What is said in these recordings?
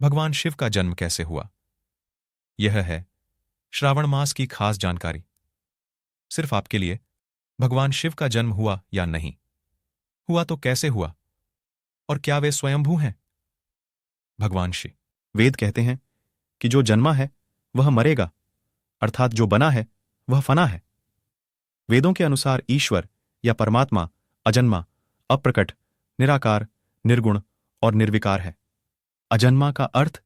भगवान शिव का जन्म कैसे हुआ? यह है श्रावण मास की खास जानकारी। सिर्फ आपके लिए। भगवान शिव का जन्म हुआ या नहीं हुआ तो कैसे हुआ, और क्या वे स्वयंभू हैं? भगवान शिव। वेद कहते हैं कि जो जन्मा है वह मरेगा, अर्थात जो बना है वह फना है। वेदों के अनुसार ईश्वर या परमात्मा अजन्मा, अप्रकट, निराकार, निर्गुण और निर्विकार है। अजन्मा का अर्थ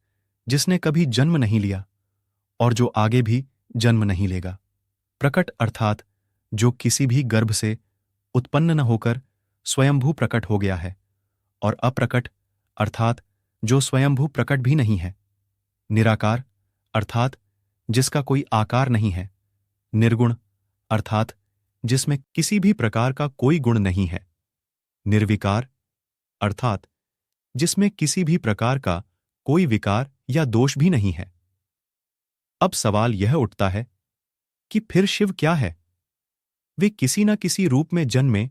जिसने कभी जन्म नहीं लिया और जो आगे भी जन्म नहीं लेगा। प्रकट अर्थात जो किसी भी गर्भ से उत्पन्न न होकर स्वयंभू प्रकट हो गया है, और अप्रकट अर्थात जो स्वयंभू प्रकट भी नहीं है। निराकार अर्थात जिसका कोई आकार नहीं है। निर्गुण अर्थात जिसमें किसी भी प्रकार का कोई गुण नहीं है। निर्विकार अर्थात जिसमें किसी भी प्रकार का कोई विकार या दोष भी नहीं है। अब सवाल यह उठता है कि फिर शिव क्या है? वे किसी न किसी रूप में जन्मे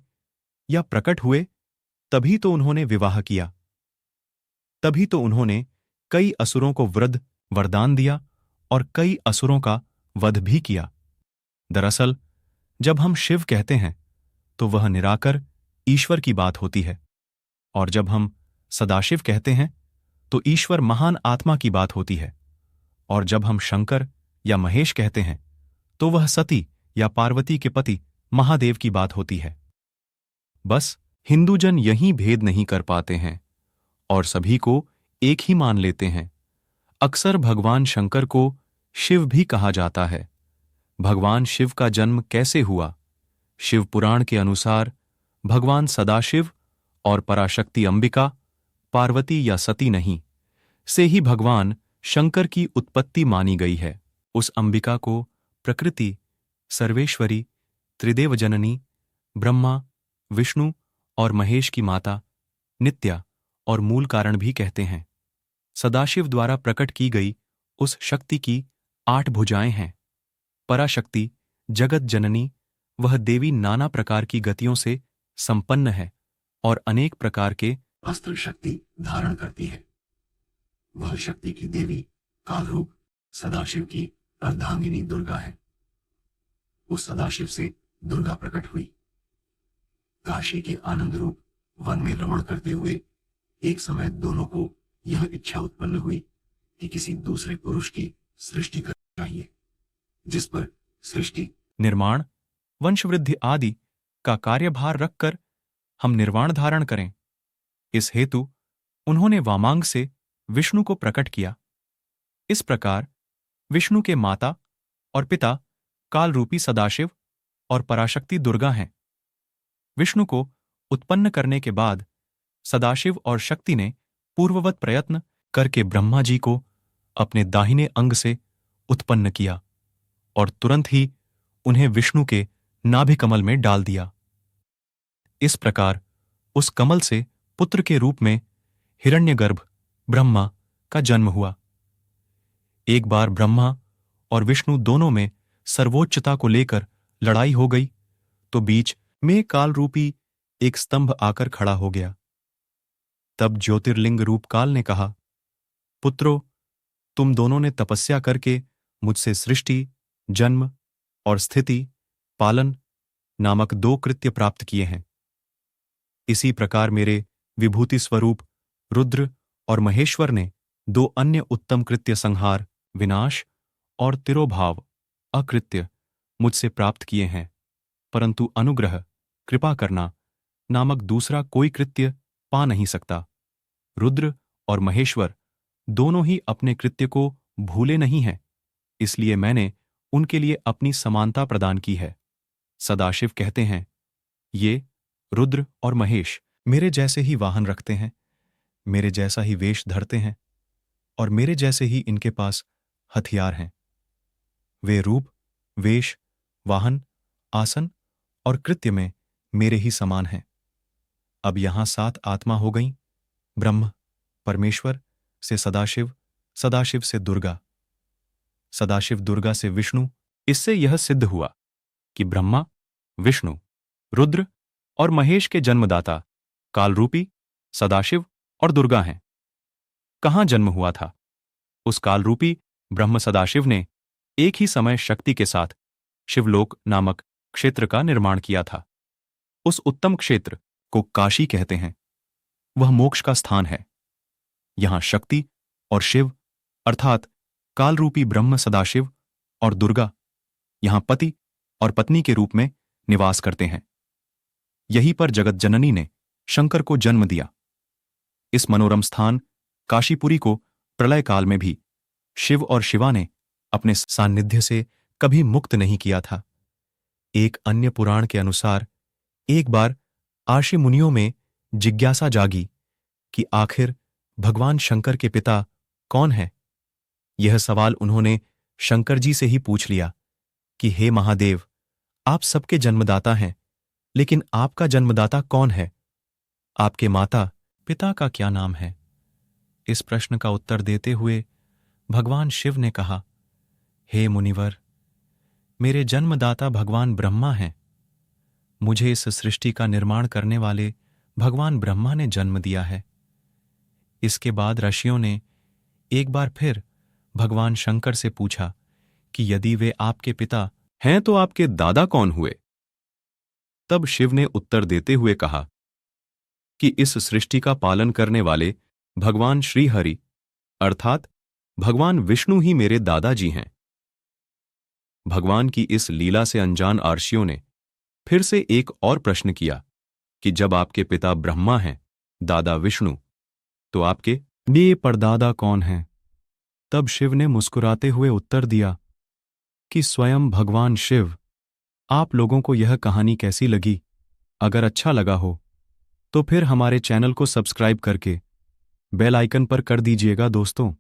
या प्रकट हुए, तभी तो उन्होंने विवाह किया, तभी तो उन्होंने कई असुरों को वरदान दिया और कई असुरों का वध भी किया। दरअसल जब हम शिव कहते हैं तो वह निराकर ईश्वर की बात होती है, और जब हम सदाशिव कहते हैं तो ईश्वर महान आत्मा की बात होती है, और जब हम शंकर या महेश कहते हैं तो वह सती या पार्वती के पति महादेव की बात होती है। बस हिंदूजन यही भेद नहीं कर पाते हैं और सभी को एक ही मान लेते हैं। अक्सर भगवान शंकर को शिव भी कहा जाता है। भगवान शिव का जन्म कैसे हुआ? शिव पुराण के अनुसार भगवान सदाशिव और पराशक्ति अंबिका, पार्वती या सती नहीं, से ही भगवान शंकर की उत्पत्ति मानी गई है। उस अंबिका को प्रकृति, सर्वेश्वरी, त्रिदेव जननी, ब्रह्मा, विष्णु और महेश की माता, नित्या और मूल कारण भी कहते हैं। सदाशिव द्वारा प्रकट की गई उस शक्ति की 8 भुजाएं हैं। पराशक्ति, जगत जननी, वह देवी नाना प्रकार की गतियों से संपन्न है और अनेक प्रकार के अस्त्र शक्ति धारण करती है। वह शक्ति की देवी काल रूप सदाशिव की अर्धांगिनी दुर्गा है। उस सदाशिव से दुर्गा प्रकट हुई। काशी के आनंद रूप वन में रमण करते हुए एक समय दोनों को यह इच्छा उत्पन्न हुई कि किसी दूसरे पुरुष की सृष्टि करनी चाहिए, जिस पर सृष्टि, निर्माण, वंशवृद्धि आदि का कार्यभार रखकर हम निर्वाण धारण करें। इस हेतु उन्होंने वामांग से विष्णु को प्रकट किया। इस प्रकार विष्णु के माता और पिता काल रूपी सदाशिव और पराशक्ति दुर्गा हैं। विष्णु को उत्पन्न करने के बाद सदाशिव और शक्ति ने पूर्ववत प्रयत्न करके ब्रह्मा जी को अपने दाहिने अंग से उत्पन्न किया और तुरंत ही उन्हें विष्णु के नाभि कमल में डाल दिया। इस प्रकार उस कमल से पुत्र के रूप में हिरण्यगर्भ ब्रह्मा का जन्म हुआ। एक बार ब्रह्मा और विष्णु दोनों में सर्वोच्चता को लेकर लड़ाई हो गई तो बीच में काल रूपी एक स्तंभ आकर खड़ा हो गया। तब ज्योतिर्लिंग रूप काल ने कहा, पुत्रों, तुम दोनों ने तपस्या करके मुझसे सृष्टि, जन्म और स्थिति, पालन नामक 2 कृत्य प्राप्त किए हैं। इसी प्रकार मेरे विभूति स्वरूप रुद्र और महेश्वर ने 2 अन्य उत्तम कृत्य, संहार, विनाश और तिरोभाव, अकृत्य मुझसे प्राप्त किए हैं, परंतु अनुग्रह, कृपा करना नामक दूसरा कोई कृत्य पा नहीं सकता। रुद्र और महेश्वर दोनों ही अपने कृत्य को भूले नहीं हैं, इसलिए मैंने उनके लिए अपनी समानता प्रदान की है। सदाशिव कहते हैं, ये रुद्र और महेश मेरे जैसे ही वाहन रखते हैं, मेरे जैसा ही वेश धरते हैं और मेरे जैसे ही इनके पास हथियार हैं। वे रूप, वेश, वाहन, आसन और कृत्य में मेरे ही समान हैं। अब यहां 7 आत्मा हो गईं। ब्रह्म, परमेश्वर से सदाशिव, सदाशिव से दुर्गा, सदाशिव दुर्गा से विष्णु। इससे यह सिद्ध हुआ कि ब्रह्मा, विष्णु, रुद्र और महेश के जन्मदाता कालरूपी सदाशिव और दुर्गा हैं। कहाँ जन्म हुआ था? उस कालरूपी ब्रह्म सदाशिव ने एक ही समय शक्ति के साथ शिवलोक नामक क्षेत्र का निर्माण किया था। उस उत्तम क्षेत्र को काशी कहते हैं। वह मोक्ष का स्थान है। यहां शक्ति और शिव अर्थात कालरूपी ब्रह्म सदाशिव और दुर्गा यहां पति और पत्नी के रूप में निवास करते हैं। यहीं पर जगत जननी ने शंकर को जन्म दिया। इस मनोरम स्थान काशीपुरी को प्रलय काल में भी शिव और शिवा ने अपने सान्निध्य से कभी मुक्त नहीं किया था। एक अन्य पुराण के अनुसार एक बार आर्षि मुनियों में जिज्ञासा जागी कि आखिर भगवान शंकर के पिता कौन है। यह सवाल उन्होंने शंकर जी से ही पूछ लिया कि हे महादेव, आप सबके जन्मदाता हैं, लेकिन आपका जन्मदाता कौन है? आपके माता पिता का क्या नाम है? इस प्रश्न का उत्तर देते हुए भगवान शिव ने कहा, हे मुनिवर, मेरे जन्मदाता भगवान ब्रह्मा हैं। मुझे इस सृष्टि का निर्माण करने वाले भगवान ब्रह्मा ने जन्म दिया है। इसके बाद ऋषियों ने एक बार फिर भगवान शंकर से पूछा कि यदि वे आपके पिता हैं तो आपके दादा कौन हुए? तब शिव ने उत्तर देते हुए कहा कि इस सृष्टि का पालन करने वाले भगवान श्री हरि अर्थात भगवान विष्णु ही मेरे दादाजी हैं। भगवान की इस लीला से अनजान आर्षियों ने फिर से एक और प्रश्न किया कि जब आपके पिता ब्रह्मा हैं, दादा विष्णु, तो आपके ये परदादा कौन हैं? तब शिव ने मुस्कुराते हुए उत्तर दिया कि स्वयं भगवान शिव। आप लोगों को यह कहानी कैसी लगी? अगर अच्छा लगा हो तो फिर हमारे चैनल को सब्सक्राइब करके बेल आइकन पर कर दीजिएगा दोस्तों।